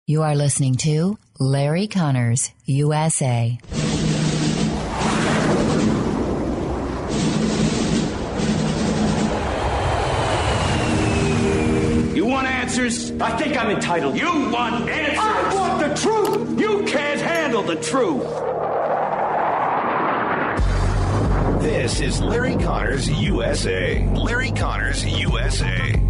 You are listening to Larry Conners, USA. You want answers? I think I'm entitled. You want answers? I want the truth! You can't handle the truth! This is Larry Conners USA. Larry Conners USA.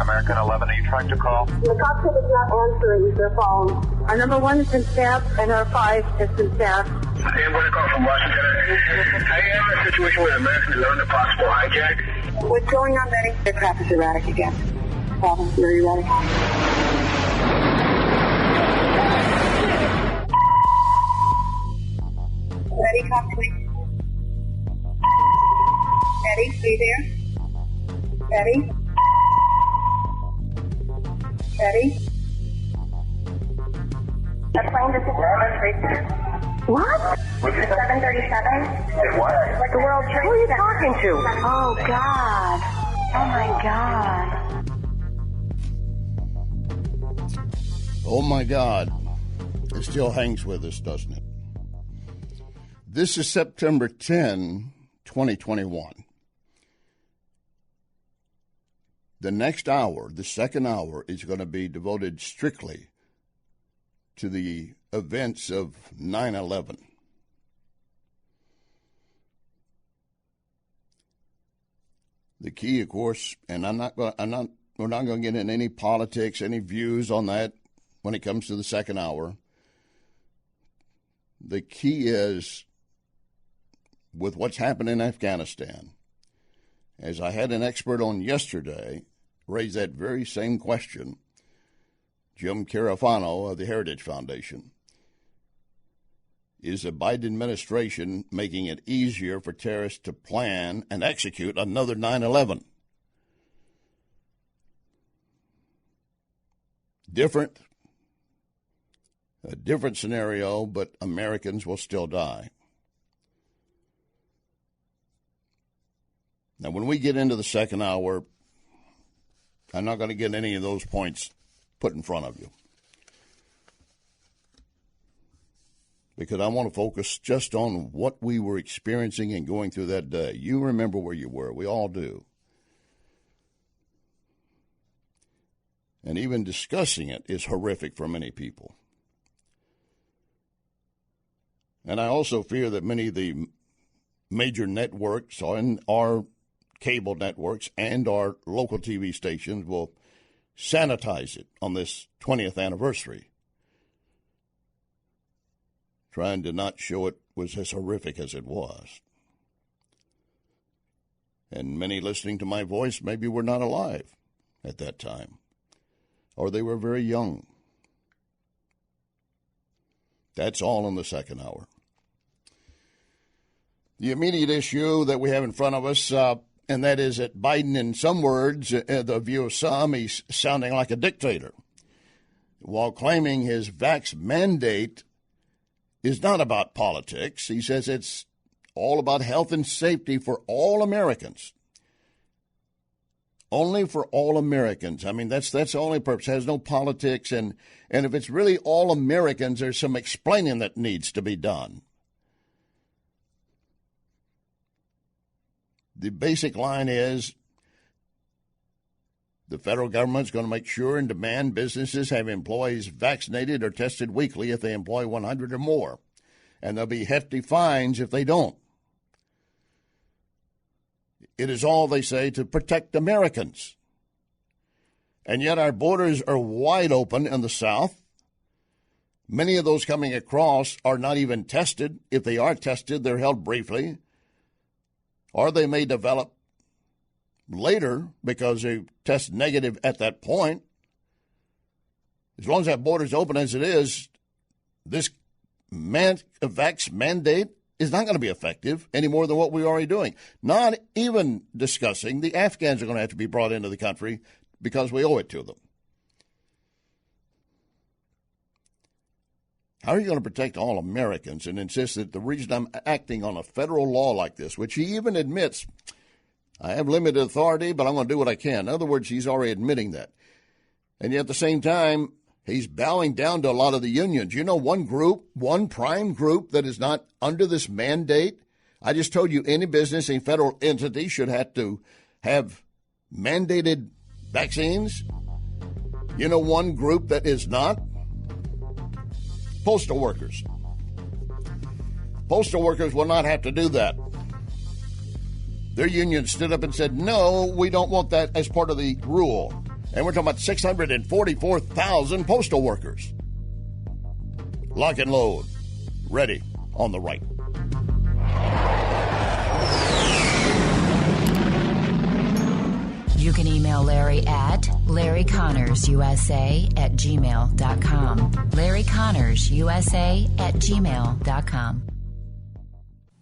American 11, are you trying to call? The cockpit is not answering their phone. Our number 1 has been staffed, and our 5 has been staffed. Hey, I'm going to call from Washington. I am in a situation where American is under possible hijack. What's going on, Betty? The crap is erratic again. Problem, very erratic. Betty, talk to me. Betty, are you there? Betty? Betty? The plane just exploded. What? It's 737. What? Like the World Trade Center. Who are you talking to? Oh, God. Oh, my God. Oh, my God. It still hangs with us, doesn't it? This is September 10, 2021. The next hour, the second hour, is going to be devoted strictly to the events of 9/11. The key, of course, and we're not going to get into any politics, any views on that when it comes to the second hour. The key is with what's happened in Afghanistan. As I had an expert on yesterday raise that very same question, Jim Carafano of the Heritage Foundation. Is the Biden administration making it easier for terrorists to plan and execute another 9/11? A different scenario, but Americans will still die. Now, when we get into the second hour, I'm not going to get any of those points put in front of you, because I want to focus just on what we were experiencing and going through that day. You remember where you were. We all do. And even discussing it is horrific for many people. And I also fear that many of the major networks and our cable networks and our local TV stations will sanitize it on this 20th anniversary, trying to not show it was as horrific as it was. And many listening to my voice maybe were not alive at that time, or they were very young. That's all in the second hour. The immediate issue that we have in front of us, and that is that Biden, in some words, the view of some, he's sounding like a dictator, while claiming his vax mandate is not about politics. He says it's all about health and safety for all Americans. Only for all Americans. I mean, that's the only purpose. It has no politics. And if it's really all Americans, there's some explaining that needs to be done. The basic line is the federal government's going to make sure and demand businesses have employees vaccinated or tested weekly if they employ 100 or more. And there'll be hefty fines if they don't. It is all, they say, to protect Americans. And yet our borders are wide open in the South. Many of those coming across are not even tested. If they are tested, they're held briefly. Or they may develop later because they test negative at that point. As long as that border's open as it is, this vax mandate is not going to be effective any more than what we're already doing. Not even discussing the Afghans are going to have to be brought into the country because we owe it to them. How are you going to protect all Americans and insist that the reason I'm acting on a federal law like this, which he even admits, I have limited authority, but I'm going to do what I can. In other words, he's already admitting that. And yet at the same time, he's bowing down to a lot of the unions. You know, one prime group that is not under this mandate. I just told you any business, any federal entity should have to have mandated vaccines. You know, one group that is not? Postal workers. Postal workers will not have to do that. Their union stood up and said, no, we don't want that as part of the rule. And we're talking about 644,000 postal workers. Lock and load. Ready on the right. You can email Larry at LarryConnersUSA@gmail.com. LarryConnersUSA@gmail.com.